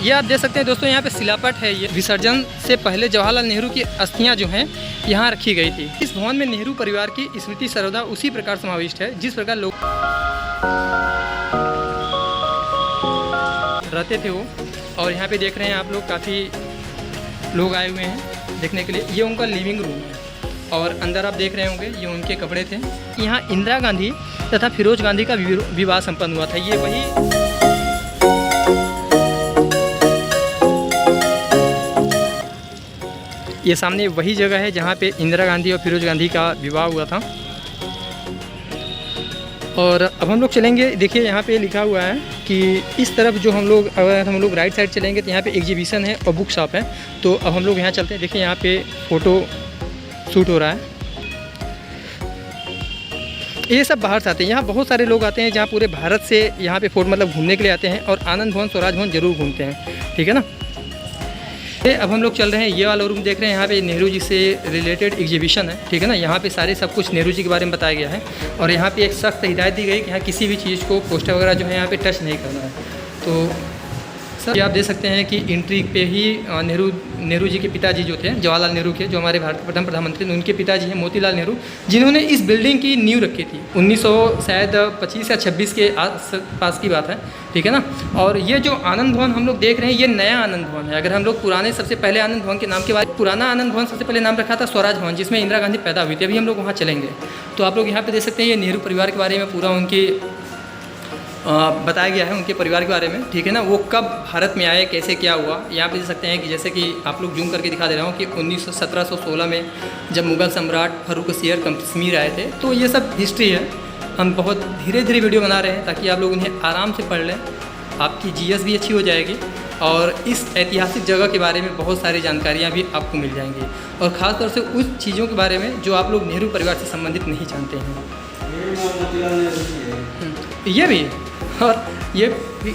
ये आप देख सकते हैं दोस्तों, यहाँ पे शिलापट है। ये विसर्जन से पहले जवाहरलाल नेहरू की अस्थियां जो हैं यहाँ रखी गई थी। इस भवन में नेहरू परिवार की स्मृति सर्वदा उसी प्रकार समाविष्ट है जिस प्रकार लोग रहते थे वो। और यहाँ पे देख रहे हैं आप लोग, काफ़ी लोग आए हुए हैं देखने के लिए। ये उनका लिविंग रूम है और अंदर आप देख रहे होंगे ये उनके कपड़े थे। यहाँ इंदिरा गांधी तथा फिरोज गांधी का विवाह संपन्न हुआ था। ये वही ये सामने वही जगह है जहाँ पे इंदिरा गांधी और फिरोज गांधी का विवाह हुआ था। और अब हम लोग चलेंगे, देखिए यहाँ पे लिखा हुआ है कि इस तरफ जो अगर हम लोग राइट साइड चलेंगे तो यहाँ पे एग्जीबिशन है और बुक शॉप है। तो अब हम लोग यहाँ चलते हैं। देखिए यहाँ पे फ़ोटो शूट हो रहा है। ये सब बाहर से आते हैं, यहाँ बहुत सारे लोग आते हैं जहाँ पूरे भारत से यहाँ पे फोटो मतलब घूमने के लिए आते हैं और आनंद भवन, स्वराज भवन जरूर घूमते हैं, ठीक है ना। अब हम लोग चल रहे हैं, ये वाला रूम देख रहे हैं, यहाँ पे नेहरू जी से रिलेटेड एग्जीबिशन है, ठीक है ना। यहाँ पे सारे सब कुछ नेहरू जी के बारे में बताया गया है और यहाँ पे एक सख्त हिदायत दी गई कि यहाँ किसी भी चीज़ को, पोस्टर वगैरह जो है यहाँ पे टच नहीं करना है। तो सर ये आप देख सकते हैं कि एंट्री पे ही नेहरू जी के पिताजी जो थे, जवाहरलाल नेहरू के, जो हमारे भारत के प्रथम प्रधानमंत्री थे, उनके पिताजी हैं मोतीलाल नेहरू, जिन्होंने इस बिल्डिंग की नींव रखी थी। 1925 या 26 के पास की बात है, ठीक है ना। और ये जो आनंद भवन हम लोग देख रहे हैं, ये नया आनंद भवन है। अगर हम लोग पुराने सबसे पहले आनंद भवन के नाम के बाद, पुराना आनंद भवन सबसे पहले नाम रखा था स्वराज भवन, जिसमें इंदिरा गांधी पैदा हुई थी। अभी हम लोग वहाँ चलेंगे। तो आप लोग यहाँ पे देख सकते हैं, ये नेहरू परिवार के बारे में पूरा उनकी बताया गया है, उनके परिवार के बारे में, ठीक है ना। वो कब भारत में आए, कैसे क्या हुआ, यहाँ पे देख सकते हैं कि जैसे कि आप लोग जूम करके दिखा दे रहा हूँ कि 1716 में जब मुग़ल सम्राट फ़र्रुख़ कश्मीर आए थे। तो ये सब हिस्ट्री है। हम बहुत धीरे धीरे वीडियो बना रहे हैं ताकि आप लोग उन्हें आराम से पढ़ लें, आपकी जीएस भी अच्छी हो जाएगी और इस ऐतिहासिक जगह के बारे में बहुत सारी जानकारियाँ भी आपको मिल जाएंगी, और ख़ास तौर से उस चीज़ों के बारे में जो आप लोग नेहरू परिवार से संबंधित नहीं जानते हैं। ये भी, और ये भी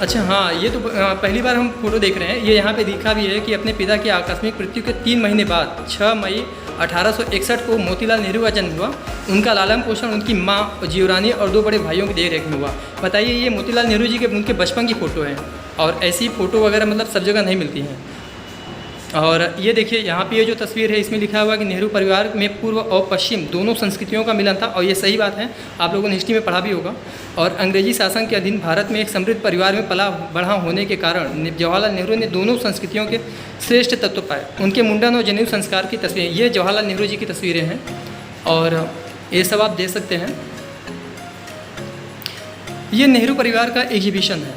अच्छा, हाँ, ये तो पहली बार हम फोटो देख रहे हैं। ये यहाँ पे लिखा भी है कि अपने पिता की आकस्मिक मृत्यु के 3 महीने बाद 6 मई 1861 को मोतीलाल नेहरू का जन्म हुआ। उनका लालन पोषण उनकी माँ जीवरानी और 2 बड़े भाइयों की देखरेख में हुआ। बताइए, ये मोतीलाल नेहरू जी के उनके बचपन की फ़ोटो है और ऐसी फ़ोटो वगैरह मतलब सब जगह नहीं मिलती हैं। और ये देखिए यहाँ पे ये जो तस्वीर है, इसमें लिखा हुआ कि नेहरू परिवार में पूर्व और पश्चिम दोनों संस्कृतियों का मिलन था। और ये सही बात है, आप लोगों ने हिस्ट्री में पढ़ा भी होगा। और अंग्रेजी शासन के अधीन भारत में एक समृद्ध परिवार में पला बढ़ा होने के कारण जवाहरलाल नेहरू ने दोनों संस्कृतियों के श्रेष्ठ तत्व पाए। उनके मुंडन और जनेऊ संस्कार की तस्वीरें, ये जवाहरलाल नेहरू जी की तस्वीरें हैं और ये सब आप देख सकते हैं। ये नेहरू परिवार का एग्जीबिशन है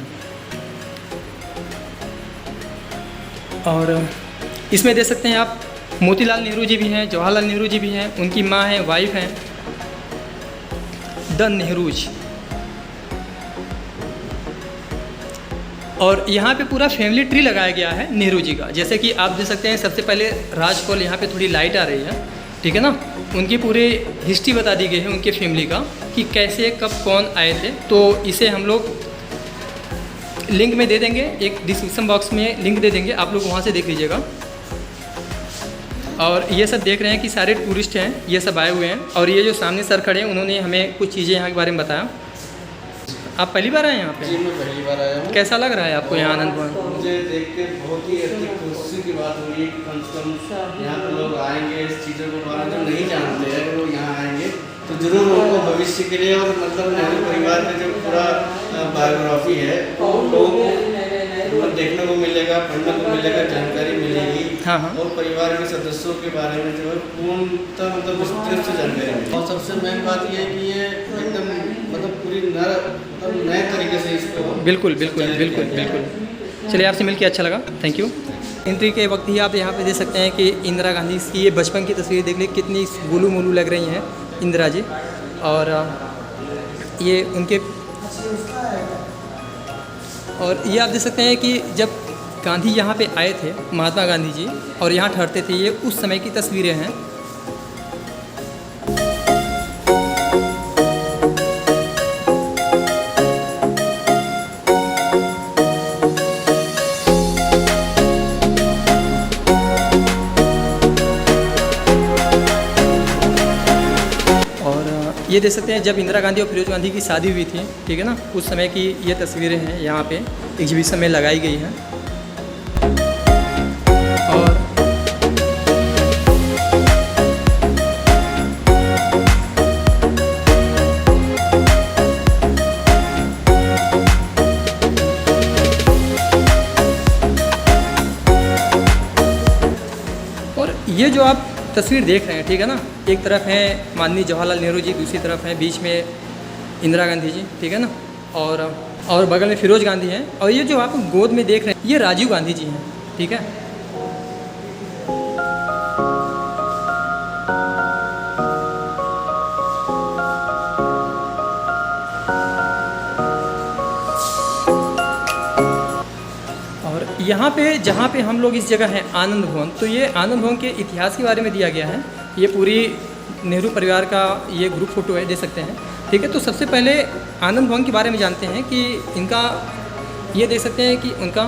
और इसमें देख सकते हैं आप, मोतीलाल नेहरू जी भी हैं, जवाहरलाल नेहरू जी भी हैं, उनकी माँ हैं, वाइफ हैं, द नेहरूज। और यहाँ पे पूरा फैमिली ट्री लगाया गया है नेहरू जी का। जैसे कि आप देख सकते हैं, सबसे पहले राजकौल, यहाँ पे थोड़ी लाइट आ रही है, ठीक है ना। उनकी पूरी हिस्ट्री बता दी गई है उनके फैमिली का कि कैसे कब कौन आए थे। तो इसे हम लोग लिंक में दे देंगे, एक डिस्क्रिप्शन बॉक्स में लिंक दे देंगे, आप लोग वहाँ से देख लीजिएगा। और ये सब देख रहे हैं कि सारे टूरिस्ट हैं, ये सब आए हुए हैं। और ये जो सामने सर खड़े हैं, उन्होंने हमें कुछ चीज़ें यहाँ के बारे में बताया। आप पहली बार आए यहाँ पे? जी, मैं पहली बार आया हूँ। कैसा लग रहा है आपको यहाँ आनंद भवन? मुझे देख के बहुत ही खुशी की बात हुई कि कम से कम यहाँ पे लोग आएंगे, इस चीज़ों के बारे में नहीं जानते हैं, लोग यहाँ आएंगे तो जरूर उनको भविष्य के लिए, और मतलब नेहरू परिवार का जो पूरा बायोग्राफी है वो लोगों को देखने को मिलेगा, पढ़ने को मिलेगा, जानकारी मिलेगी। हाँ हाँ। और परिवार के सदस्यों के बारे में जो है पूर्णतः मतलब विस्तृत से जानकारी मिलेगी। और सबसे मेन बात ये है कि ये एकदम मतलब पूरी नए तरीके से इसको बिल्कुल बिल्कुल बिल्कुल बिल्कुल। चलिए, आपसे मिलकर अच्छा लगा, थैंक यू। एंट्री के वक्त ही आप यहाँ पे देख सकते हैं कि इंदिरा गांधी की ये बचपन की तस्वीर देख ली, कितनी गोलू मोलू लग रही हैं इंदिरा जी। और ये उनके, और ये आप देख सकते हैं कि जब गांधी यहाँ पे आए थे, महात्मा गांधी जी, और यहाँ ठहरते थे, ये उस समय की तस्वीरें हैं। ये देख सकते हैं जब इंदिरा गांधी और फिरोज गांधी की शादी हुई थी, ठीक है ना, उस समय की ये तस्वीरें हैं, यहाँ पे एग्जीबिशन में लगाई गई हैं। और ये जो आप तस्वीर देख रहे हैं, ठीक है ना, एक तरफ है माननीय जवाहरलाल नेहरू जी, दूसरी तरफ है बीच में इंदिरा गांधी जी, ठीक है ना, और बगल में फिरोज गांधी हैं, और ये जो आप गोद में देख रहे हैं ये राजीव गांधी जी हैं, ठीक है। और यहाँ पे जहाँ पे हम लोग इस जगह है आनंद भवन, तो ये आनंद भवन के इतिहास के बारे में दिया गया है। ये पूरी नेहरू परिवार का ये ग्रुप फोटो है, दे सकते हैं, ठीक है। तो सबसे पहले आनंद भवन के बारे में जानते हैं कि इनका ये देख सकते हैं कि उनका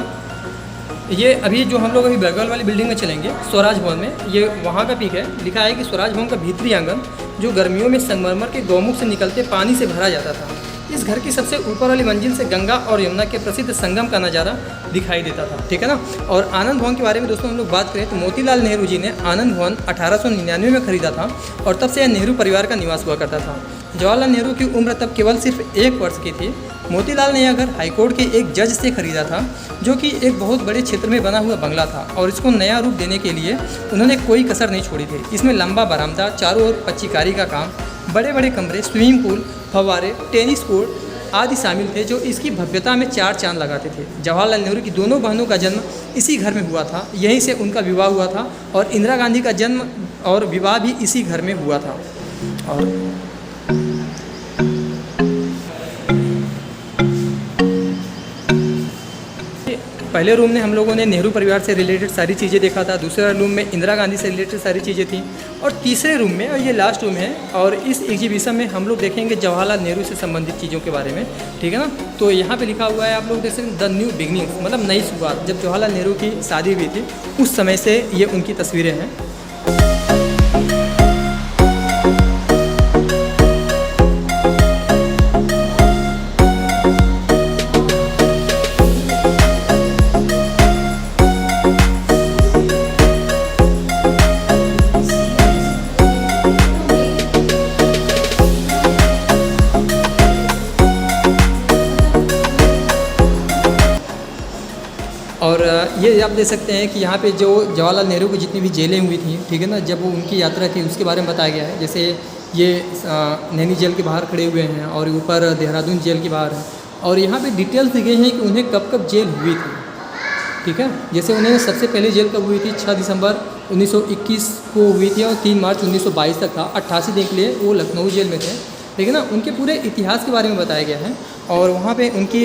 ये अभी जो हम लोग अभी बगल वाली बिल्डिंग में चलेंगे स्वराज भवन में, ये वहाँ का पिक है। लिखा है कि स्वराज भवन का भीतरी आंगन जो गर्मियों में संगमरमर के गौमुख से निकलते पानी से भरा जाता था। इस घर की सबसे ऊपर वाली मंजिल से गंगा और यमुना के प्रसिद्ध संगम का नज़ारा दिखाई देता था, ठीक है ना। और आनंद भवन के बारे में दोस्तों हम लोग बात करें तो मोतीलाल नेहरू जी ने आनंद भवन 1899 में खरीदा था और तब से यह नेहरू परिवार का निवास हुआ करता था। जवाहरलाल नेहरू की उम्र तब केवल सिर्फ 1 वर्ष की थी। मोतीलाल ने यह घर हाईकोर्ट के एक जज से खरीदा था, जो कि एक बहुत बड़े क्षेत्र में बना हुआ बंगला था, और इसको नया रूप देने के लिए उन्होंने कोई कसर नहीं छोड़ी थी। इसमें लंबा बरामदा, चारों ओर पच्चीकारी का काम, बड़े बड़े कमरे, स्विमिंग पूल, फव्वारे, टेनिस कोर्ट आदि शामिल थे, जो इसकी भव्यता में 4 चांद लगाते थे। जवाहरलाल नेहरू की दोनों बहनों का जन्म इसी घर में हुआ था, यहीं से उनका विवाह हुआ था, और इंदिरा गांधी का जन्म और विवाह भी इसी घर में हुआ था। और पहले रूम में हम लोगों ने नेहरू परिवार से रिलेटेड सारी चीज़ें देखा था, दूसरे रूम में इंदिरा गांधी से रिलेटेड सारी चीज़ें थी, और तीसरे रूम में, और ये लास्ट रूम है, और इस एग्जीबिशन में हम लोग देखेंगे जवाहरलाल नेहरू से संबंधित चीज़ों के बारे में, ठीक है ना। तो यहाँ पे लिखा हुआ है, आप लोग देख सकते हैं, द न्यू बिगनिंग, मतलब नई शुरुआत। जब जवाहरलाल नेहरू की शादी हुई थी उस समय से ये उनकी तस्वीरें हैं। और ये आप देख सकते हैं कि यहाँ पे जो जवाहरलाल नेहरू की जितनी भी जेलें हुई थी, ठीक है ना, जब वो उनकी यात्रा थी उसके बारे में बताया गया है। जैसे ये नैनी जेल के बाहर खड़े हुए हैं, और ऊपर देहरादून जेल के बाहर है, और यहाँ पे डिटेल्स दी गई हैं कि उन्हें कब कब जेल हुई थी, ठीक है। जैसे उन्हें सबसे पहले जेल कब हुई थी, 6 दिसंबर 1921 को हुई थी, और 3 मार्च 1922 तक था। 88 दिन के लिए वो लखनऊ जेल में थे, ठीक है ना। उनके पूरे इतिहास के बारे में बताया गया है, और वहाँ पर उनकी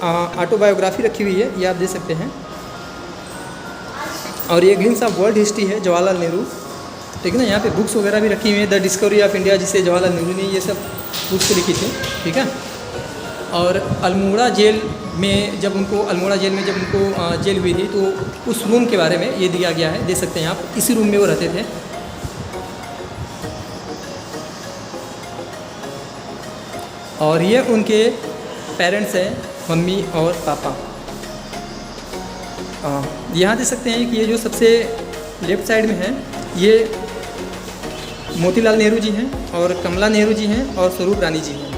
ऑटोबायोग्राफी रखी हुई है, ये आप देख सकते हैं। और ये ग्लिम्स ऑफ वर्ल्ड हिस्ट्री है जवाहरलाल नेहरू, ठीक है ना। यहाँ पे बुक्स वगैरह भी रखी हुई हैं, द डिस्कवरी ऑफ इंडिया, जिसे जवाहरलाल नेहरू ने ये सब बुक्स लिखी थी, ठीक है। और अल्मोड़ा जेल में जब उनको जेल हुई थी, तो उस रूम के बारे में ये दिया गया है, देख सकते हैं आप, इसी रूम में वो रहते थे। और ये उनके पेरेंट्स हैं, मम्मी और पापा। यहाँ देख सकते हैं कि ये जो सबसे लेफ्ट साइड में है, ये मोतीलाल नेहरू जी हैं, और कमला नेहरू जी हैं, और स्वरूप रानी जी हैं।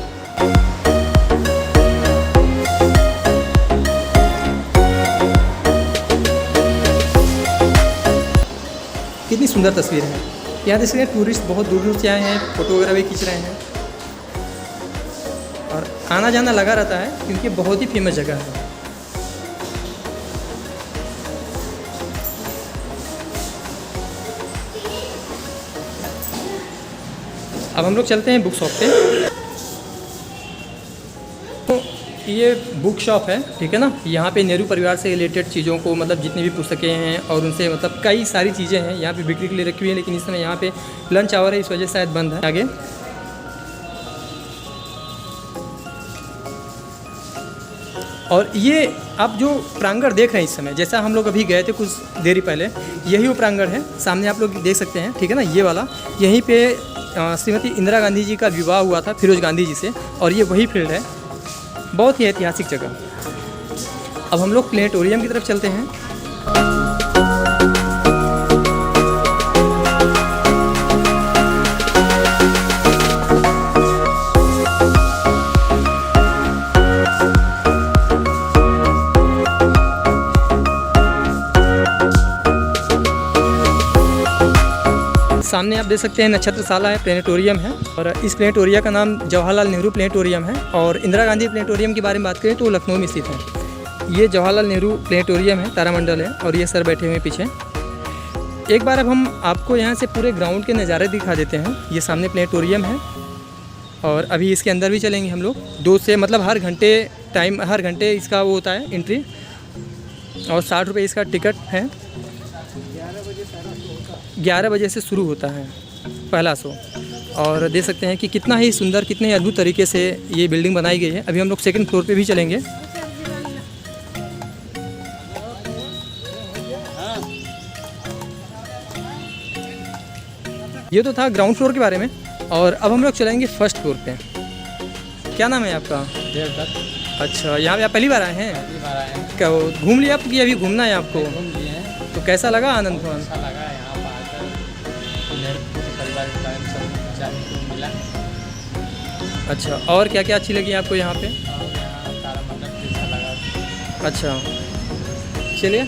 कितनी सुंदर तस्वीर है। यहाँ देख सकते हैं टूरिस्ट बहुत दूर दूर से आए हैं, फ़ोटो वगैरह भी खींच रहे हैं, और आना जाना लगा रहता है क्योंकि बहुत ही फेमस जगह है। अब हम लोग चलते हैं बुक शॉप पे। तो ये बुक शॉप है, ठीक है ना। यहाँ पे नेहरू परिवार से रिलेटेड चीज़ों को, मतलब जितनी भी पुस्तकें हैं और उनसे मतलब कई सारी चीज़ें हैं यहाँ पे बिक्री के लिए रखी हुई है, लेकिन इस समय यहाँ पे लंच आवर है, इस वजह से शायद बंद है। आगे और ये आप जो प्रांगण देख रहे हैं इस समय, जैसा हम लोग अभी गए थे कुछ देरी पहले, यही वो प्रांगण है, सामने आप लोग देख सकते हैं, ठीक है ना। ये वाला, यहीं पे श्रीमती इंदिरा गांधी जी का विवाह हुआ था फिरोज गांधी जी से, और ये वही फील्ड है। बहुत ही ऐतिहासिक जगह। अब हम लोग प्लेनेटोरियम की तरफ चलते हैं। सामने आप देख सकते हैं नक्षत्रशाला है, प्लेनेटोरियम है, और इस प्लेनेटोरियम का नाम जवाहरलाल नेहरू प्लेनेटोरियम है। और इंदिरा गांधी प्लेनेटोरियम के बारे में बात करें तो वो लखनऊ में स्थित है। ये जवाहरलाल नेहरू प्लेनेटोरियम है, तारामंडल है, और ये सर बैठे हुए हैं पीछे। एक बार अब हम आपको यहाँ से पूरे ग्राउंड के नज़ारे दिखा देते हैं। ये सामने प्लेनेटोरियम है, और अभी इसके अंदर भी चलेंगे हम लोग। 2 से मतलब हर घंटे इसका वो होता है एंट्री, और 60 रुपये इसका टिकट है। 11 बजे से शुरू होता है पहला शो। और देख सकते हैं कि कितना ही सुंदर, कितने ही अद्भुत तरीके से ये बिल्डिंग बनाई गई है। अभी हम लोग 2nd फ्लोर पे भी चलेंगे। ये तो था ग्राउंड फ्लोर के बारे में, और अब हम लोग चलेंगे 1st फ्लोर पे। क्या नाम है आपका? देवदत्त। अच्छा, यहाँ पे आप पहली बार आए हैं? पहली बार आए हैं। क्या घूम लिया आप कि अभी घूमना है आपको? घूम लिए हैं। तो कैसा लगा आनंद भवन? अच्छा लगा यहाँ पर आकर, मेरे परिवार के बारे में सब जानने को मिला। अच्छा, और क्या क्या अच्छी लगी आपको यहाँ पे? और यहाँ तारामंडल अच्छा लगा। अच्छा, चलिए